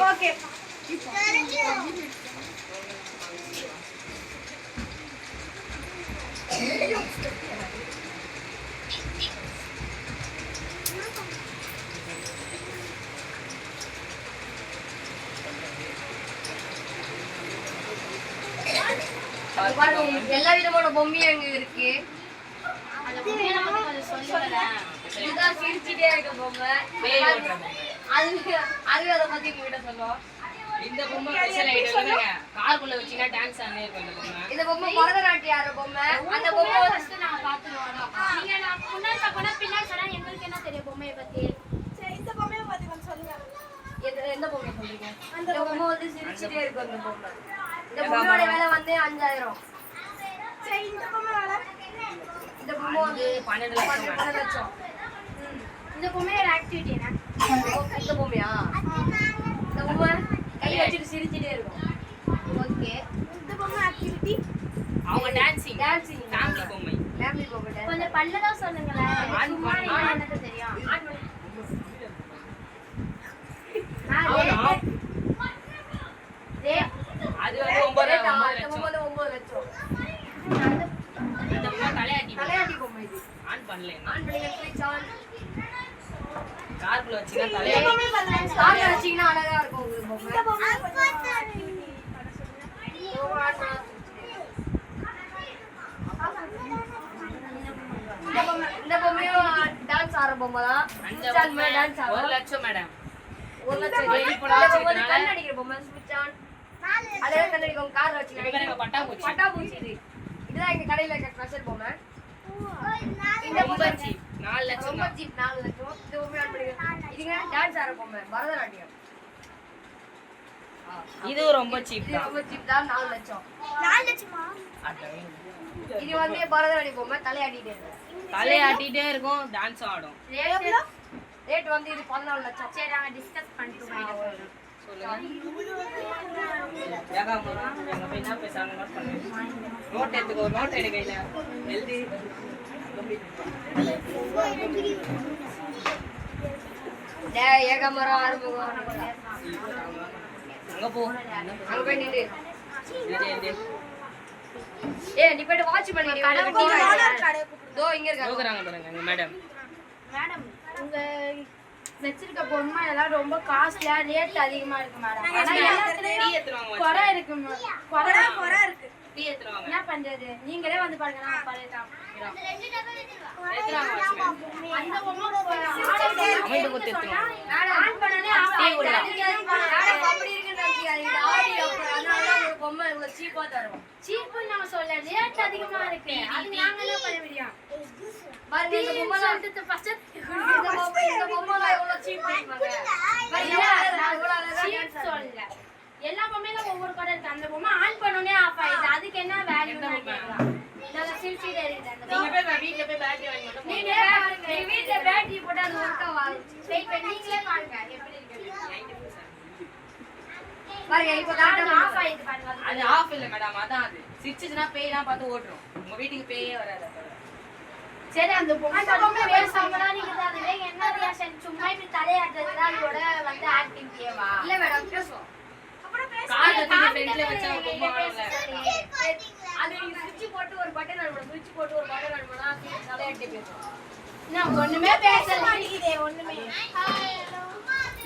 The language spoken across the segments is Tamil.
Okay. எல்லா விதமான பொம்மையும் அங்க இருக்கு. இதுதான் சிரிச்சுட்டே இருக்க பொம்மை. அது அதை பத்தி உங்ககிட்ட சொல்லுவோம். இந்த பொம்மை ஸ்பெஷல் ஐட்டம்ங்க. கார்க்குள்ள வச்சீங்கன்னா டான்ஸ் ஆனே இருக்கும் இந்த பொம்மை. இந்த பொம்மை பரதநாட்டியம் ஆடுற பொம்மை. அந்த பொம்மை ஃபர்ஸ்ட் நான் பாத்துறோம். நீங்க நான் முன்னாடி சொன்னா பின்னாடி சொன்னா உங்களுக்கு என்ன தெரியும் பொம்மையை பத்தி? சரி இந்த பொம்மையை பத்தி கொஞ்சம் சொல்லுங்க. எந்த பொம்மை சொல்றீங்க? இந்த பொம்மை வந்து சிரிச்சுட்டே இருக்கும் அந்த பொம்மை. இந்த பொம்மையோட விலை வந்து 5000. சரி இந்த பொம்மை விலை? இந்த பொம்மை வந்து 12 லட்சம். இந்த பொம்மையோட ஆக்டிவிட்டி என்ன? இந்த பொம்மையா? இந்த பொம்மை கை வச்சுட்டு சிரிச்சுட்டே இருக்கும். ஓகே. இந்த பொம்மை ஆக்டிவிட்டி அவங்க டான்சிங் ஃபேமிலி பொம்மை. ஃபேமிலி பொம்மை. கொஞ்சம் பல்லதா சொல்லுங்களேன். சும்மா எனக்கு தெரியும். அது வந்து 9 லட்சம். அந்த பொம்மை தலையாட்டி பொம்மை இது. ஆன் பண்ணல. ஆன் பண்ணி ஸ்விட்ச் ஆன். கார்க்குள்ள வச்சீங்கன்னா தலையாட்டி. கார்ல வச்சீங்கன்னா அழகா இருக்கும் உங்களுக்கு பொம்மை. இந்த பொம்மை ஆக்டிவிட்டி இந்த பொம்மையும் டான்ஸ் ஆடுற பொம்மை தான். டான்ஸ் 1 லட்சம் மேடம். 1 லட்சம். கண்ணடிக்கிற பொம்மை ஸ்விட்ச் ஆன். அதே கண்ணடிக்கும் கார்ல வச்சீங்கன்னா பட்டாம்பூச்சி இது. இதுதான் எங்க கடையில இருக்க ஸ்பெஷல் பொம்மை. இந்த பொம்மை 4 லட்சம். ரொம்ப சீப் 4 லட்சம். இந்த பொம்மை ஆன் பண்ணிங்க. இதுங்க டான்ஸ் ஆடுற பொம்மை பரதநாட்டியம். இது ரொம்ப சீப் இது ரொம்ப சீப் தான் 4 லட்சம். 4 லட்சமா? இது வந்து பரதநாட்டிய பொம்மை தலையாட்டிட்டே இருக்கும் டான்ஸ் ஆடும். ரேட் வந்து இது 14 லட்சம். சரி நாங்க டிஸ்கஸ் பண்ணிட்டு சொல்லுங்க. ஜாகா போறா எங்க போய் என்ன பேசாங்க நோட் பண்ணுங்க. நோட் எடுத்துக்கோ. நோட் எடு கையில எழுதி. டேய் ஏகமரம் ஆறுமுகம் அங்க போ. அங்க போய் நில்லு. எழுதி. நீ போய் வாட்ச் பண்ணி தோ இங்க இருக்காங்க. போகறாங்க பாருங்க மேடம். மேடம் உங்க வெச்சிருக்க பொம்மை எல்லாம் ரொம்ப காஸ்ட்லியா ரேட் அதிகமா இருக்கு மேடம். ஆனா எல்லாத்துலயும் குறை இருக்கு மேடம். குறை இருக்கு. டீ ஏத்துறாங்க. என்ன பண்றது? நீங்களே வந்து பாருங்க நான் பழையதான். அந்த பொம்மை அமைந்து கொடுத்துறோம். ஆன் பண்ணனே ஆஃப் ஆயிடுச்சு. அப்படி இருக்குன்னு நினைச்சீங்க. ஆடி அப்புறம் அதனால ஒரு பொம்மை இவ்வளவு சீப்பா தருவோம். சீப்பு நாம சொல்ல ரேட் அதிகமா இருக்கு. அது நாங்க என்ன பண்ண முடியும்? பாருங்க இந்த பொம்மை சொல்லிட்டு ஃபர்ஸ்ட் இந்த பொம்மை எவ்வளவு சீப் பண்ணுவாங்க. சீப் சொல்லல. எல்லா பொம்மையிலும் ஒவ்வொரு கலர் இருக்கு. அந்த பொம்மை ஆன் பண்ணனே ஆஃப் ஆயிடுது. அதுக்கு என்ன வேல்யூ கேக்குறோம். நான் சிரிச்சிட்டே இருக்கேன். அந்த நீங்க வீட்ல போய் பேட்டரி வாங்கி மட்டும் நீங்க வீட்ல பேட்டரி போட்டு அது ஒர்க் ஆகும். வெயிட் பண்ணி நீங்களே பாருங்க எப்படி இருக்கு. பாருங்க இப்போ ஆஃப் ஆயிடுது பாருங்க. அது ஆஃப் இல்ல மேடம். அதான் அது சிரிச்சுனா பேய்லாம் பார்த்து ஓட்றோம். உங்க வீட்டுக்கு பேயே வராது. சரி அந்த பொம்மை பேசாமலாம் நீங்க அதுல என்ன ரியாக்ஷன்? சும்மா இப்படி தலையாட்டுறது தான் அதோட வந்து ஆக்டிங் தேவா? இல்ல மேடம் பேசுவோம். கார்ல தூக்கி ஃப்ரண்ட்ல வச்சா பொம்மை வரல. அது நீங்க சுவிட்ச் போட்டு ஒரு பட்டன் அழுத்தணும். சுவிட்ச் போட்டு ஒரு பட்டன் அழுத்தினா தலையாட்டி பேசுவோம். நான் ஒண்ணுமே பேசல மாட்டீங்களே ஒண்ணுமே.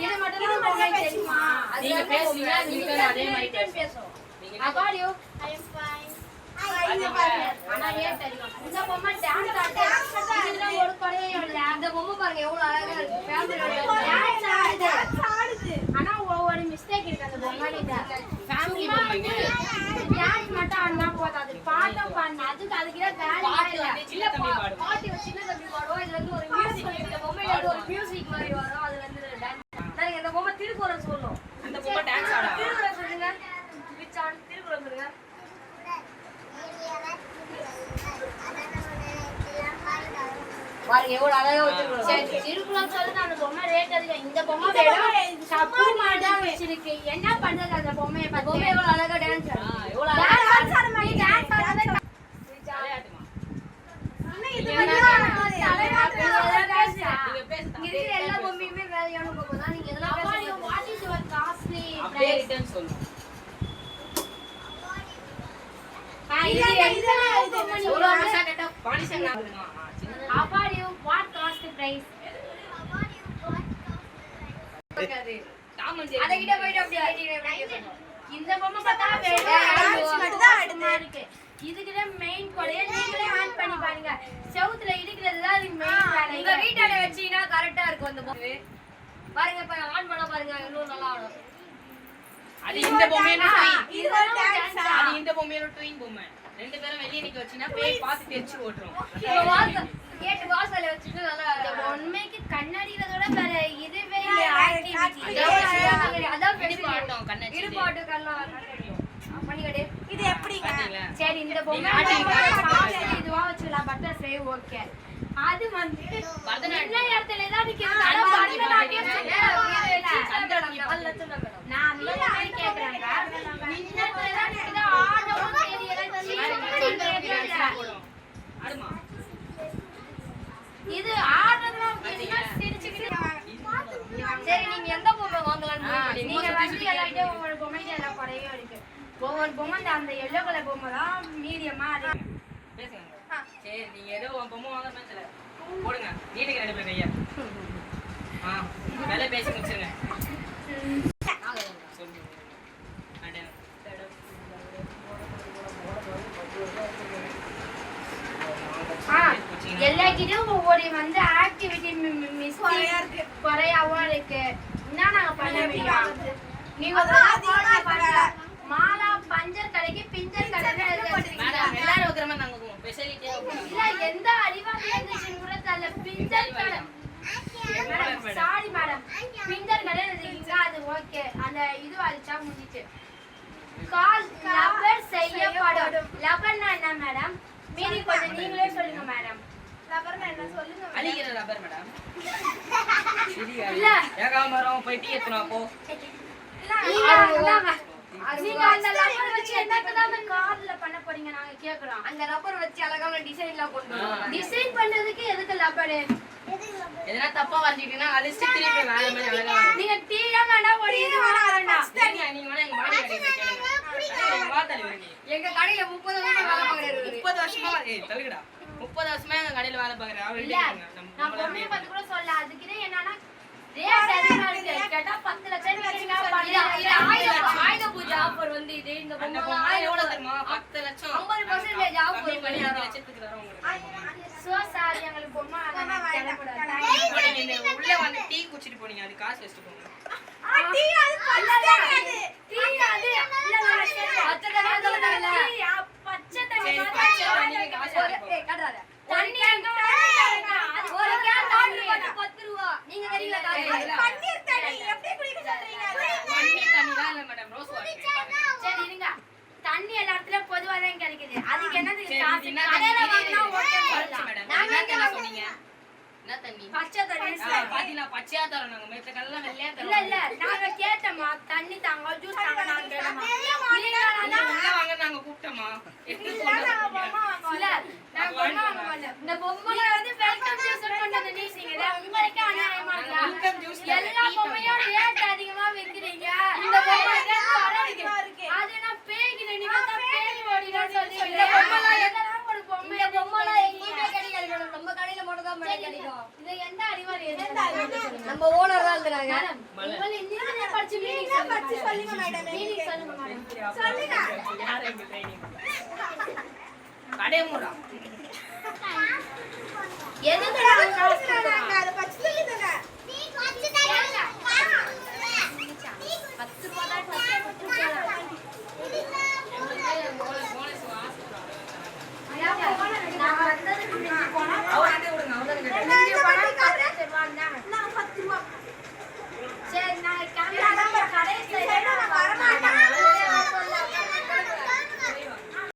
இது மட்டும் தான் உங்களுக்கு தெரியுமா? நீங்க பேசுங்க நீங்க அதே மாதிரி பேசுவோம். How are you? I am fine. ஆனா ஏன் தெரியும்? இந்த பொம்மை டான்ஸ் ஆடுது. இதுல ஒரு குறையும் இல்ல. இந்த பொம்மை பாருங்க எவ்வளவு அழகா இருக்கு. ஃபேமிலியோட டான்ஸ் ஆடுது. ஆனா ஒரு மிஸ்டேக் இருக்கு அந்த பொம்மையில. ஃபேமிலி பொம்மைங்க. டான்ஸ் மட்டும் ஆடுனா போதாது. பாட்டும் பாடணும். அதுக்கு வேலை இல்ல. சின்ன தம்பி பாடுவோம். பாட்டி சின்ன தம்பி பாடுவோம். பாருங்க எவ்வளவு அழகா வச்சிருக்கோம். சரி திருக்குறள் சொல்லுங்க அந்த பொம்மை ரேட் அதிகம். இந்த பொம்மை வெறும் சப்பு மாதிரி தான் வச்சிருக்கு. என்ன பண்றது அந்த பொம்மையை பொம்மை பார்த்து? எவ்வளவு அழகா டான்ஸ் ஆடுது. எவ்வளவு அழகா டான்ஸ் ஆட மாதிரி டான்ஸ் ஆடுறது விளையாட்டுமா இது நீங்க பேசுங்க இங்க இருக்கிற எல்லா பொம்மையுமே வேலையான பொம்மை தான். நீங்க எதெல்லாம் பேசுறீங்க? வாட் இஸ் யுவர் காஸ்ட்லி அப்படியே ரிட்டர்ன் சொல்லணும் எவ்வளவு அழகா கேட்டா பானிஷன் ஆகுமா சின்னதா award you what cost price? தாமஞ்சி அத கிட்ட போயிட்டு அப்படியே கேட்டீங்க. இந்த பொம்மை பார்த்தா டான்ஸ் மட்டும் தான் ஆடுது. இருக்கு. இதுக்குள்ள மெயின் கொலைய நீங்களே ஆன் பண்ணி பாருங்க. செவுத்துல இடிக்கிறது தான் இதுக்கு மெயின் வேலை. உங்க வீட்டால வச்சீங்கன்னா கரெக்டா இருக்கும் அந்த பொம்மை. பாருங்க இப்ப ஆன் பண்ண பாருங்க இன்னும் நல்லா ஆடும். அது இந்த பொம்மையோட twin. இது ஒரு டான்ஸ். அது இந்த பொம்மையோட twin பொம்மை. ரெண்டு பேரும் வெளிய நிக்க வச்சினா பேய் பார்த்து தெரிச்சு ஓட்றோம். இப்ப வாசல் கேட் வாசல்ல வச்சிட்டு நல்லா இந்த பொம்மைக்கு கண்ணடிக்கிறதோட வேற இதுவே இல்ல ஆக்டிவிட்டி. அதான் இடுப்பு ஆட்டம் கண்ணாடி. இடுபாட்டு கண்ணா பண்ணிக்கடே. இது எப்படிங்க? பாத்தீங்களா? சரி இந்த பொம்மை இதுவா வச்சுக்கலாம் பட்டர்ஃப்ளை ஓகே. அது வந்து பரதநாட்டியம். என்ன இடத்துல தான் நிக்குது? ஆனா பரதநாட்டியம் நான் அந்த மாதிரி கேக்குறேங்க. இந்த இடத்துல தான் நிக்குது. ஆடவும் தெரியல சீக்கிரம் தெரியல. ஆடுமா இது ஆடுறதுலாம் என்ன சிரிச்சுக்கிட்டு சரி நீங்க எந்த பொம்மை வாங்கலாம்னு முடிவு பண்ணீங்க? நீங்க வந்து எல்லார்கிட்டயும் ஒவ்வொரு பொம்மைக்கு எல்லா குறையும் இருக்கு. ஒவ்வொரு பொம்மை அந்த எல்லோ கலர் பொம்மை தான் மீடியமா இருக்கு. பேசுங்க சரி நீங்க ஏதோ உன் பொம்மை வாங்குறேன்னு தெரியல போடுங்க நீட்டுக்கு ரெண்டு பேர் கையா வேலை பேசி முடிச்சிருங்க சொல்லுங்க அட எல்லார்கிட்டயும் ஒவ்வொரு வந்து ஆக்டிவிட்டி மிஸ் குறையாவும் இருக்கு. என்ன நாங்க பண்ண முடியும்? நீங்க மாலா பஞ்சர் கடைக்கு பிஞ்சர் கடைன்னு எழுதி வச்சிருக்கீங்க. மேடம் எல்லாரும் வைக்கிற மாதிரி நாங்க ஸ்பெஷாலிட்டியா இல்ல எந்த அறிவாளியா இருந்துச்சுன்னு கூட தெரியல. பிஞ்சர் கடை மேடம் சாரி மேடம் பிஞ்சர் கடை எழுதிருக்கீங்க அது ஓகே. அந்த இது அழிச்சா முடிஞ்சிச்சு. கால் லப்பர் செய்யப்படும். லப்பர்னா என்ன மேடம்? மீறி கொஞ்சம் நீங்களே சொல்லுங்க மேடம். ரப்பர்னா என்ன சொல்லுங்க? அழிக்கிற ரப்பர் மேடம் இல்ல. ஏகாம மரம் போய் டீ எடுத்துனா போ நீங்க அந்த லப்பர் வச்சு என்னதான் அந்த கார்ல பண்ண போறீங்க நாங்க கேக்குறோம். அந்த ரப்பர் வச்சு அழகான டிசைன்லாம் கொண்டு வருவாங்க. டிசைன் பண்றதுக்கு எதுக்கு லப்பர்? எதனா தப்பா வந்திட்டீங்கன்னா அழிச்சு திருப்பி வேற மாதிரி அழகா வரும் நீங்க டீயா வேண்டாம் ஒரு இது வேண்டாம். நீங்க வேணா எங்க பாடி கடையில கேளுங்க எங்க வாத்தலி வரீங்க எங்க கடையில 30 வருஷமா வேலை பார்க்கறாரு. 30 வருஷமா தள்ளுடா 30 வருஷமா எங்க கடையில வேலை பார்க்கறேன் அவர் இல்ல நான் பொம்மையை பத்தி கூட சொல்ல. அதுக்கு என்னன்னா ரேட் அதிகமா இருக்கு. கேட்டா 10 லட்சம் வச்சீங்க ஆயுத பூஜை ஆஃபர் வந்து இது இந்த அந்த பொம்மை பொம்மை எவ்வளவு தெரியுமா 10 லட்சம் 50% ஆஃபர் கம்மி பண்ணி பண்ணி 5 லட்சத்துக்கு தரோம் உங்களுக்கு சோ சாரி எங்களுக்கு பொம்மை இப்போ நீங்க இந்த உள்ள வந்து டீ குடிச்சிட்டு போனீங்க அது காசு வச்சுட்டு போங்க டீ அது பச்சை டீ அது இல்ல பச்சை தண்ணி அதெல்லாம் இல்ல. பச்சை தண்ணி சரி பச்சை தண்ணிக்கு காசு வாங்கிக்கோங்க. ஏய் கட்டாத. தண்ணி எங்க ஒரு கேன் வாட்டர் பாட்டில் 10 ரூபாய். நீங்க தெரியல காசு. பன்னீர் தண்ணி எப்படி குடிக்க சொல்றீங்க? தண்ணி தண்ணி தான் இல்ல மேடம் ரோஸ் வாட்டர் சரி இருங்க. தண்ணி எல்லா இடத்துலயும் பொதுவா தான் கிடைக்குது. அதுக்கு என்னதுக்கு சரி, காசு? என்ன கடையில தண்ணி? வாங்கினா ஓகே குறைச்சு சொல்லலாம். மேடம் நாங்க என்ன எங்க தண்ணி வாங்க- சொன்னீங்க என்ன தண்ணி பச்சை தண்ணி பாத்தீங்களா பச்சையா தரோம் நாங்க மேத்த கல்லாம் வெள்ளையா இல்ல தரோம் இல்ல நாங்க கேட்டோமா தண்ணி தாங்க ஜூஸ் தாங்க நாங்க கேட்டோமா நீங்க உள்ள வாங்க நாங்க கூப்பிட்டோமா எடுத்து இல்ல நாங்க பொம்மை வாங்க வரல. இந்த பொம்மையை வந்து வெல்கம் ஜூஸ் கொண்டு வந்து நீங்க உங்களுக்கு அநியாயமா welcome juice இருக்கா? இல்ல, எல்லா tea பொம்மையும் ரேட் அதிகமா விக்கிறீங்க. இந்த பொம்மை rate குறை இருக்கு. அது நான் பேய்க்கு நீங்க தான் பேய் ஓடினு சொல்றீங்க. இந்த பொம்மைலாம் எதனா ஒரு பொம்மை இந்த பொம்மைலாம் எங்கேயுமே கிடைக்காது மேடம். நம்ம கடையில மட்டும் தான் மேடம் கிடைக்கும். இது எந்த அறிவாளி எந்த நம்ம ஓனர் தான் இருந்தாங்க. மேடம் உங்களை நீங்க படிச்சு மீனிங் சொல்லுங்க மேடம். மீனிங் சொல்லுங்க மேடம். யார் எங்க ட்ரைனிங் கடை மூடா எதுக்கு நாங்க காசு கொடுக்கணும்?